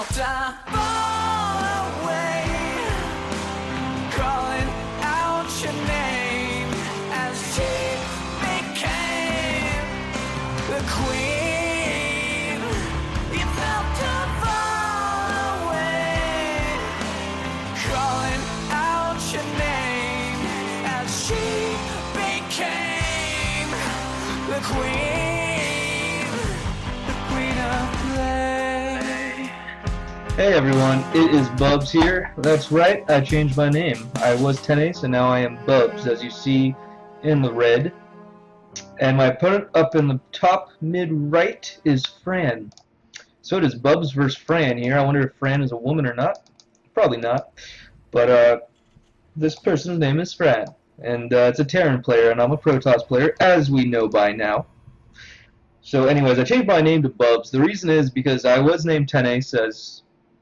felt I fall away, calling out your name as she became the queen. You felt I fall away, calling out your name as she became the queen, the queen of play. Hey everyone, it is Bubs here. That's right, I changed my name. I was Tenace and now I am Bubs, as you see in the red. And my opponent up in the top mid-right is Fran. So it is Bubs versus Fran here. I wonder if Fran is a woman or not. Probably not. But this person's name is Fran. And it's a Terran player and I'm a Protoss player, as we know by now. So anyways, I changed my name to Bubs. The reason is because I was named Tenace, as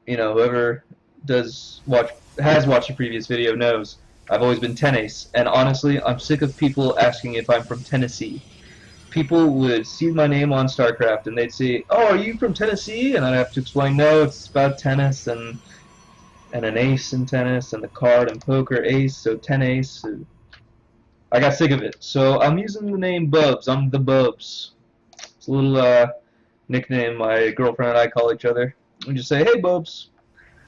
you know, whoever has watched the previous video knows. I've always been Tenace, and honestly, I'm sick of people asking if I'm from Tennessee. People would see my name on Starcraft and they'd say, "Oh, are you from Tennessee?" And I'd have to explain, "No, it's about tennis and an ace in tennis and the card and poker ace, so Tenace." I got sick of it, so I'm using the name Bubs. I'm the Bubs. It's a little nickname my girlfriend and I call each other. We just say, "Hey, Bubs."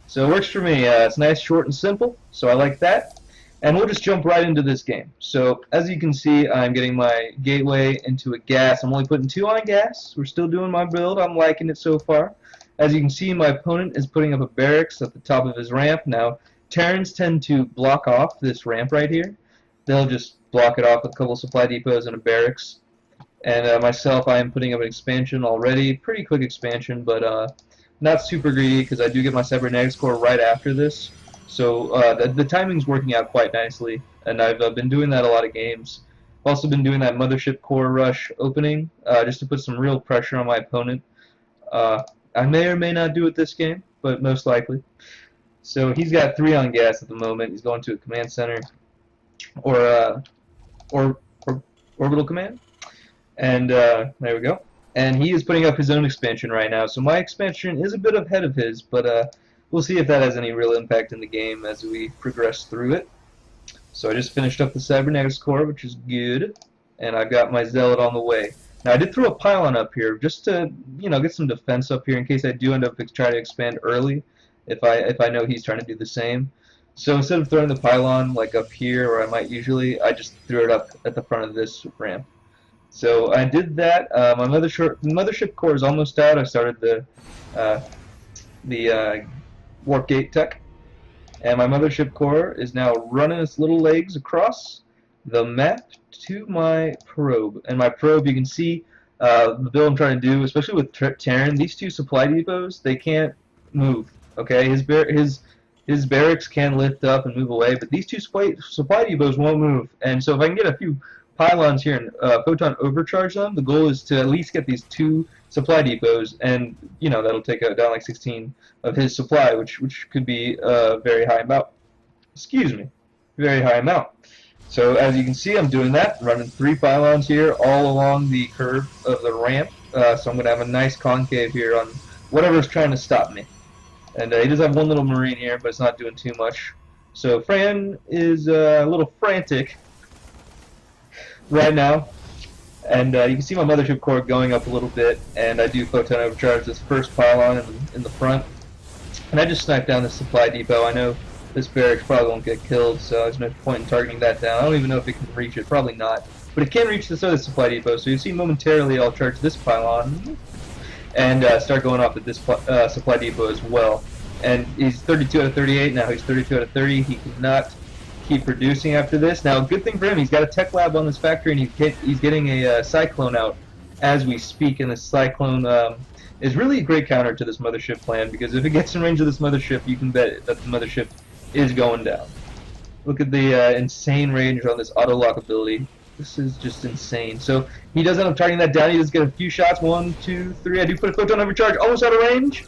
So it works for me. It's nice, short, and simple, so I like that. And we'll just jump right into this game. So as you can see, I'm getting my gateway into a gas. I'm only putting 2 on gas. We're still doing my build. I'm liking it so far. As you can see, my opponent is putting up a barracks at the top of his ramp. Now, Terrans tend to block off this ramp right here. They'll just block it off with a couple supply depots and a barracks. And myself, I am putting up an expansion already. Pretty quick expansion, but not super greedy because I do get my cybernetics core right after this. So the timing's working out quite nicely, and I've been doing that a lot of games. I've also been doing that mothership core rush opening just to put some real pressure on my opponent. I may or may not do it this game, but most likely. So he's got 3 on gas at the moment. He's going to a command center or orbital command. And there we go. And he is putting up his own expansion right now. So my expansion is a bit ahead of his, but we'll see if that has any real impact in the game as we progress through it. So I just finished up the cybernetics core, which is good. And I've got my zealot on the way. Now I did throw a pylon up here just to, you know, get some defense up here in case I do end up trying to expand early. If I know he's trying to do the same. So instead of throwing the pylon like up here where I might usually, I just threw it up at the front of this ramp. So I did that. My mothership core is almost out. I started the warp gate tech, and my mothership core is now running its little legs across the map to my probe. And my probe, you can see the build I'm trying to do, especially with Terran. These 2 supply depots, they can't move. Okay, his barracks can lift up and move away, but these 2 supply depots won't move. And so if I can get a few pylons here and photon overcharge them, the goal is to at least get these 2 supply depots, and you know that'll take down like 16 of his supply, which could be a very high amount. Excuse me, very high amount. So as you can see, I'm doing that, running 3 pylons here all along the curve of the ramp. So I'm going to have a nice concave here on whatever's trying to stop me. And he does have 1 little marine here, but it's not doing too much. So Fran is a little frantic right now, and you can see my mothership core going up a little bit, and I do photon overcharge this first pylon in the front, and I just sniped down the supply depot. I know this barracks probably won't get killed, so there's no point in targeting that down. I don't even know if it can reach it, probably not, but it can reach this other supply depot. So you see momentarily I'll charge this pylon and start going off at this supply depot as well. And he's 32 out of 38 now. He's 32 out of 30. He cannot keep producing after this. Now, good thing for him, he's got a tech lab on this factory, and he's getting a cyclone out as we speak. And the cyclone is really a great counter to this mothership plan, because if it gets in range of this mothership, you can bet that the mothership is going down. Look at the insane range on this auto lock ability. This is just insane. So he does end up targeting that down. He does get a few shots. 1, 2, 3. I do put a photon overcharge, almost out of range.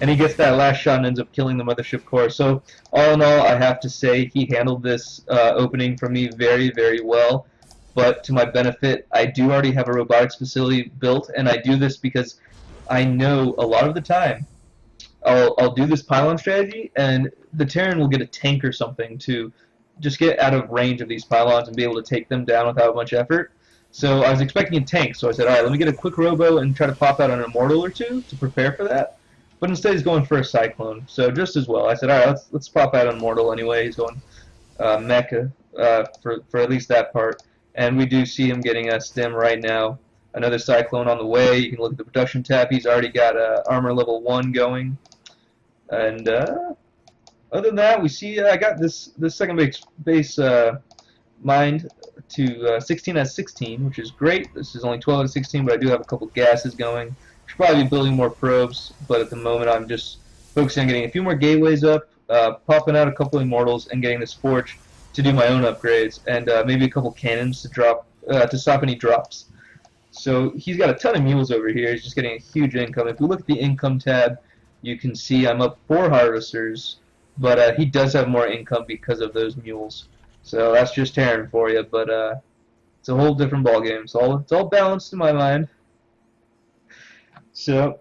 And he gets that last shot and ends up killing the mothership core. So all in all, I have to say he handled this opening for me very, very well. But to my benefit, I do already have a robotics facility built, and I do this because I know a lot of the time I'll do this pylon strategy, and the Terran will get a tank or something to just get out of range of these pylons and be able to take them down without much effort. So I was expecting a tank, so I said, all right, let me get a quick robo and try to pop out an immortal or two to prepare for that. But instead he's going for a cyclone, so just as well. I said, all right, let's pop out an immortal anyway. He's going mecha for at least that part, and we do see him getting a stim right now. Another cyclone on the way. You can look at the production tab. He's already got armor level 1 going. And other than that, we see I got this second base mined to 16 out of 16, which is great. This is only 12 out of 16, but I do have a couple gases going. Should probably be building more probes, but at the moment I'm just focusing on getting a few more gateways up, popping out a couple immortals, and getting this forge to do my own upgrades, and maybe a couple cannons to drop to stop any drops. So he's got a ton of mules over here. He's just getting a huge income. If we look at the income tab, you can see I'm up 4 harvesters, but he does have more income because of those mules. So that's just Terran for you, but it's a whole different ballgame. It's all balanced in my mind. So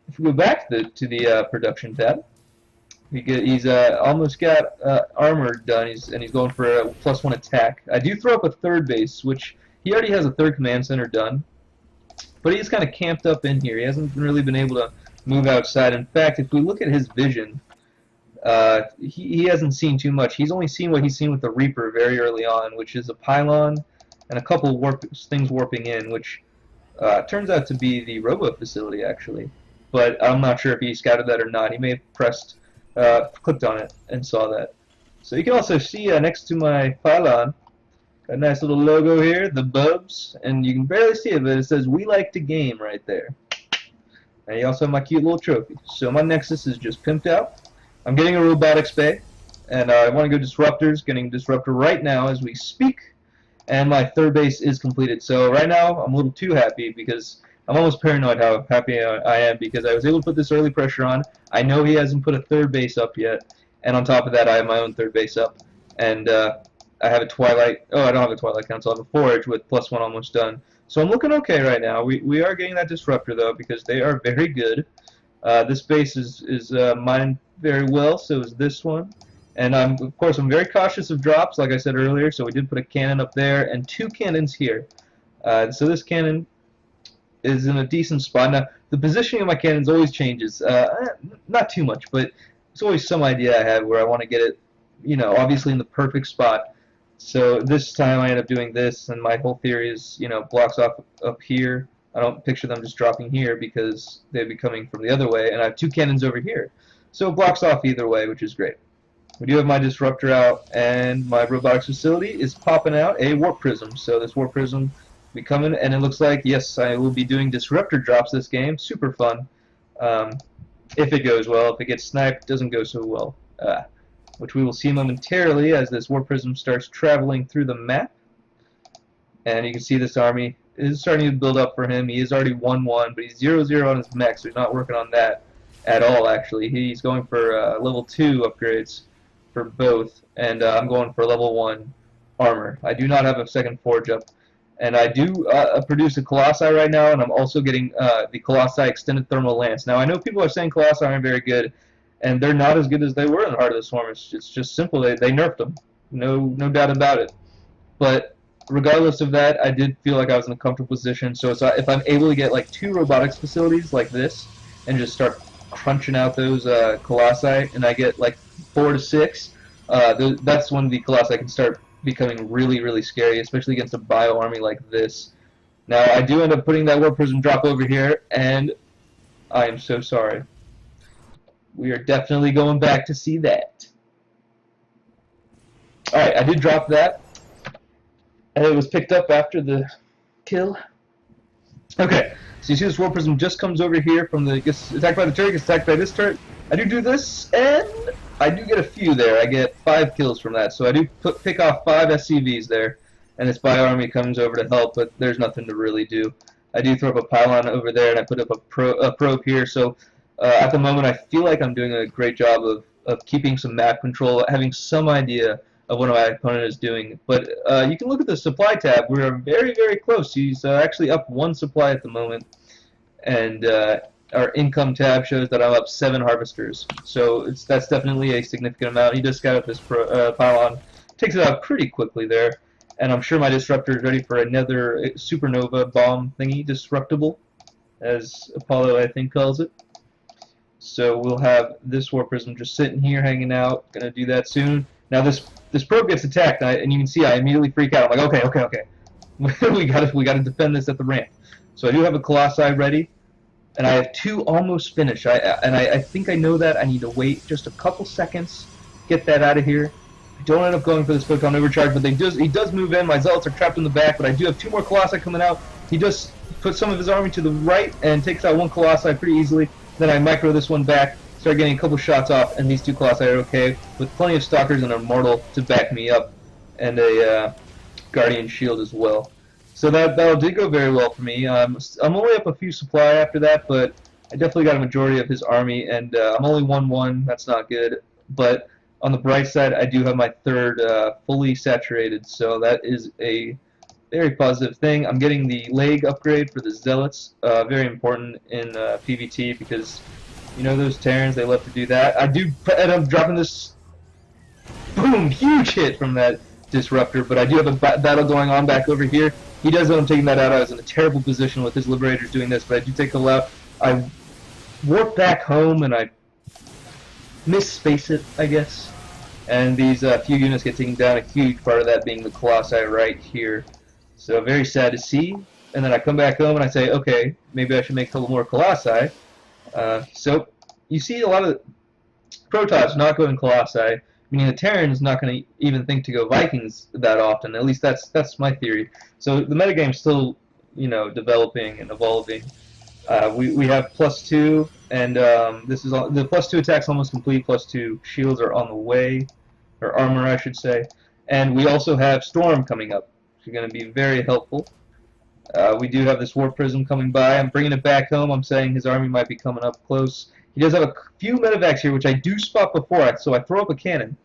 if we go back to the production tab, he's almost got armor done, and he's going for a +1 attack. I do throw up a third base, which he already has a third command center done, but he's kind of camped up in here. He hasn't really been able to move outside. In fact, if we look at his vision, he hasn't seen too much. He's only seen what he's seen with the Reaper very early on, which is a pylon and a couple things warping in, which turns out to be the robo facility, actually. But I'm not sure if he scouted that or not. He may have clicked on it and saw that. So you can also see next to my pylon, a nice little logo here, the Bubs, and you can barely see it, but it says "We like to game" right there. And you also have my cute little trophy. So my Nexus is just pimped out. I'm getting a robotics bay, and I want to go Disruptors, getting Disruptor right now as we speak, and my third base is completed. So right now I'm a little too happy because I'm almost paranoid how happy I am because I was able to put this early pressure on. I know he hasn't put a third base up yet, and on top of that I have my own third base up, and I have a Twilight. Oh, I don't have a Twilight Council. I have a Forge with +1 almost done. So I'm looking okay right now. We are getting that Disruptor though because they are very good. This base is mined very well, so is this one. And of course I'm very cautious of drops, like I said earlier. So we did put a cannon up there and 2 cannons here. So this cannon is in a decent spot. Now the positioning of my cannons always changes. Not too much, but it's always some idea I have where I want to get it, obviously in the perfect spot. So this time I end up doing this, and my whole theory is, blocks off up here. I don't picture them just dropping here because they'd be coming from the other way, and I have 2 cannons over here. So it blocks off either way, which is great. We do have my Disruptor out, and my robotics facility is popping out a Warp Prism. So this Warp Prism will be coming, and it looks like, yes, I will be doing Disruptor drops this game. Super fun. If it goes well. If it gets sniped, it doesn't go so well. Which we will see momentarily as this Warp Prism starts traveling through the map. And you can see this army is starting to build up for him. He is already 1-1, but he's 0-0 on his mech, so he's not working on that at all, actually. He's going for level 2 upgrades for both, and I'm going for level 1 armor. I do not have a second forge up, and I do produce a Colossi right now, and I'm also getting the Colossi Extended Thermal Lance. Now, I know people are saying Colossi aren't very good, and they're not as good as they were in the Heart of the Swarm. It's just simple. They nerfed them. No doubt about it. But regardless of that, I did feel like I was in a comfortable position. So if I'm able to get like 2 robotics facilities like this and just start crunching out those Colossi, and I get like 4 to 6, that's when the Colossi can start becoming really, really scary, especially against a bio army like this. Now, I do end up putting that Warp Prism drop over here, and I am so sorry. We are definitely going back to see that. Alright, I did drop that. And it was picked up after the kill. Okay, so you see this Warp Prism just comes over here from the gets attacked by the turret, gets attacked by this turret. I do this, and I do get a few there. I get 5 kills from that. So I do pick off 5 SCVs there, and this bio army comes over to help, but there's nothing to really do. I do throw up a pylon over there, and I put up a probe here. So at the moment, I feel like I'm doing a great job of keeping some map control, having some idea of what my opponent is doing. But you can look at the supply tab. We're very, very close. He's actually up 1 supply at the moment. And our income tab shows that I'm up 7 harvesters. So that's definitely a significant amount. He just got up this pylon, takes it out pretty quickly there, and I'm sure my disruptor is ready for another supernova bomb thingy, disruptible, as Apollo I think calls it. So we'll have this War Prism just sitting here hanging out. Gonna do that soon. Now this probe gets attacked, and you can see I immediately freak out. I'm like, okay. we gotta defend this at the ramp. So I do have a Colossi ready, and I have 2 almost finished. I think I know that. I need to wait just a couple seconds, get that out of here. I don't end up going for this photon overcharge, but he does move in. My zealots are trapped in the back, but I do have 2 more Colossi coming out. He does put some of his army to the right and takes out 1 Colossi pretty easily. Then I micro this one back, start getting a couple shots off, and these 2 Colossi are okay, with plenty of Stalkers and a Immortal to back me up, and a Guardian Shield as well. So that did go very well for me. I'm only up a few supply after that, but I definitely got a majority of his army, and I'm only 1-1. That's not good. But on the bright side, I do have my 3rd fully saturated, so that is a very positive thing. I'm getting the leg upgrade for the Zealots, very important in PvT, because you know those Terrans, they love to do that. I do end up dropping this, boom, huge hit from that Disruptor, but I do have a battle going on back over here. He does end up taking that out. I was in a terrible position with his Liberators doing this, but I do take the out. I warp back home, and I misspace it, I guess. And these few units get taken down, a huge part of that being the Colossi right here. So very sad to see. And then I come back home and I say, okay, maybe I should make a couple more Colossi. So you see a lot of Protoss not going Colossi, meaning the Terran is not going to even think to go Vikings that often. At least that's my theory. So the metagame's still, you know, developing and evolving. We have +2, and this is the +2 attack's almost complete. +2 shields are on the way, or armor, I should say. And we also have Storm coming up, which is going to be very helpful. We do have this War Prism coming by. I'm bringing it back home. I'm saying his army might be coming up close. He does have a few medevacs here, which I do spot before, so I throw up a cannon.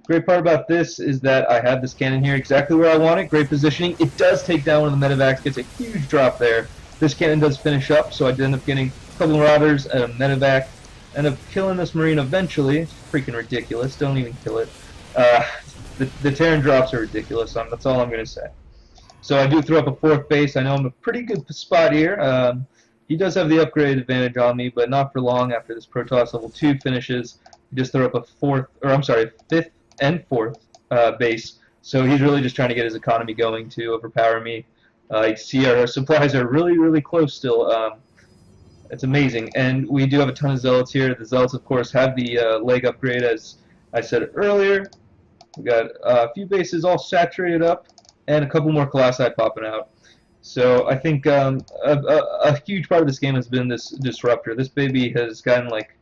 Great part about this is that I have this cannon here exactly where I want it. Great positioning. It does take down one of the medevacs. Gets a huge drop there. This cannon does finish up, so I did end up getting a couple Marauders and a medevac. End up killing this Marine eventually. It's freaking ridiculous. Don't even kill it. The Terran drops are ridiculous. That's all I'm going to say. So I do throw up a 4th base. I know I'm in a pretty good spot here. He does have the upgrade advantage on me, but not for long after this Protoss level 2 finishes. He just throw up a 5th and 4th base. So he's really just trying to get his economy going to overpower me. You see our supplies are really, really close still. It's amazing. And we do have a ton of Zealots here. The Zealots, of course, have the leg upgrade, as I said earlier. We got a few bases all saturated up, and a couple more Colossi popping out. So I think a huge part of this game has been this Disruptor. This baby has gotten like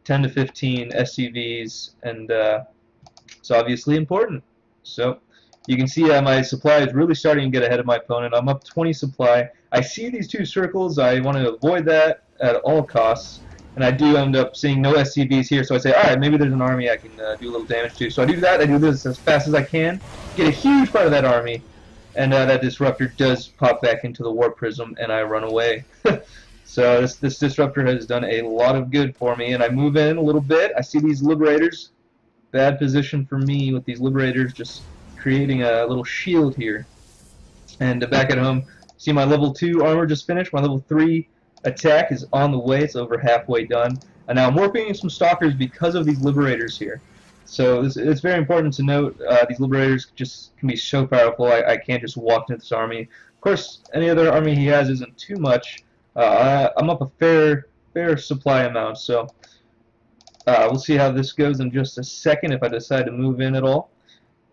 10 to 15 SCVs, and it's obviously important. So you can see my supply is really starting to get ahead of my opponent. I'm up 20 supply. I see these 2 circles. I want to avoid that at all costs. And I do end up seeing no SCVs here, so I say, alright, maybe there's an army I can do a little damage to. So I do that. I do this as fast as I can. Get a huge part of that army. And that Disruptor does pop back into the War Prism, and I run away. So this Disruptor has done a lot of good for me. And I move in a little bit. I see these Liberators. Bad position for me with these Liberators just creating a little shield here. And back at home, see my level 2 armor just finished. My level 3 attack is on the way. It's over halfway done. And now I'm warping in some Stalkers because of these Liberators here. So it's very important to note these Liberators just can be so powerful. I can't just walk into this army. Of course, any other army he has isn't too much. I'm up a fair supply amount, so we'll see how this goes in just a second if I decide to move in at all.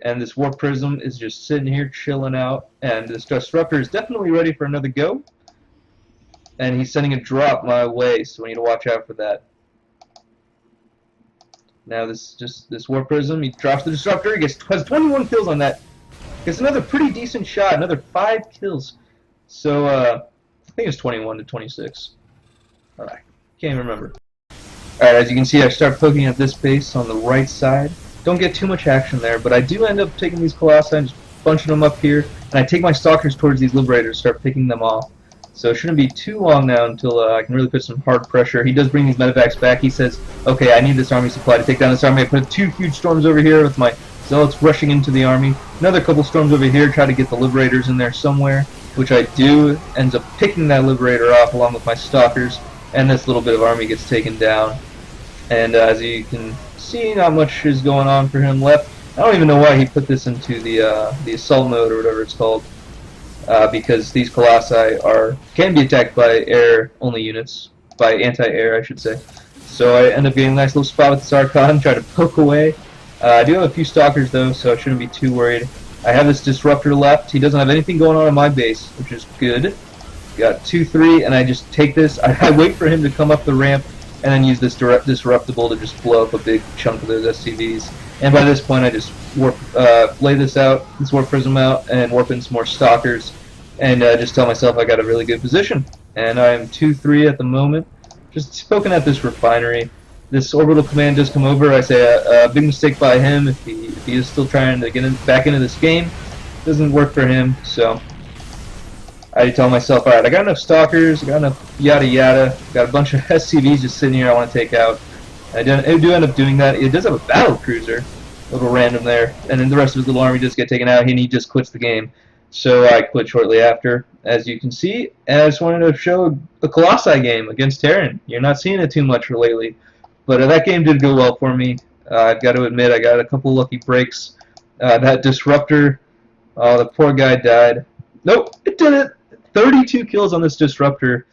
And this War Prism is just sitting here chilling out, and this Disruptor is definitely ready for another go. And he's sending a drop my way, so we need to watch out for that. Now this War Prism, he drops the Disruptor, he has 21 kills on that. Gets another pretty decent shot, another 5 kills. So I think it's 21 to 26. Alright, can't even remember. Alright, as you can see, I start poking at this base on the right side. Don't get too much action there, but I do end up taking these Colossi and just bunching them up here. And I take my Stalkers towards these Liberators, start picking them off. So it shouldn't be too long now until I can really put some hard pressure. He does bring these medevacs back. He says, okay, I need this army supply to take down this army. I put 2 huge storms over here with my zealots rushing into the army. Another couple storms over here, try to get the liberators in there somewhere, which I do. Ends up picking that liberator off along with my stalkers, and this little bit of army gets taken down. And as you can see, not much is going on for him left. I don't even know why he put this into the assault mode or whatever it's called. Because these colossi can be attacked by air-only units, by anti-air, I should say. So I end up getting a nice little spot with the Sarkhan, try to poke away. I do have a few stalkers though, so I shouldn't be too worried. I have this Disruptor left. He doesn't have anything going on in my base, which is good. Got 2-3, and I just take this. I wait for him to come up the ramp, and then use this Disruptible to just blow up a big chunk of those SCVs. And by this point, I just lay this Warp Prism out, and warp in some more Stalkers, and just tell myself I got a really good position. And I am 2-3 at the moment. Just poking at this refinery. This orbital command does come over. I say a big mistake by him if he is still trying to get back into this game. Doesn't work for him, so I tell myself, alright, I got enough Stalkers, I got enough yada yada, got a bunch of SCVs just sitting here I want to take out. I do end up doing that. It does have a battle cruiser, a little random there, and then the rest of his little army just get taken out, and he just quits the game. So I quit shortly after, as you can see, and I just wanted to show the Colossi game against Terran. You're not seeing it too much lately, but that game did go well for me. I've got to admit, I got a couple lucky breaks. That Disruptor, the poor guy died. Nope, it did it! 32 kills on this Disruptor.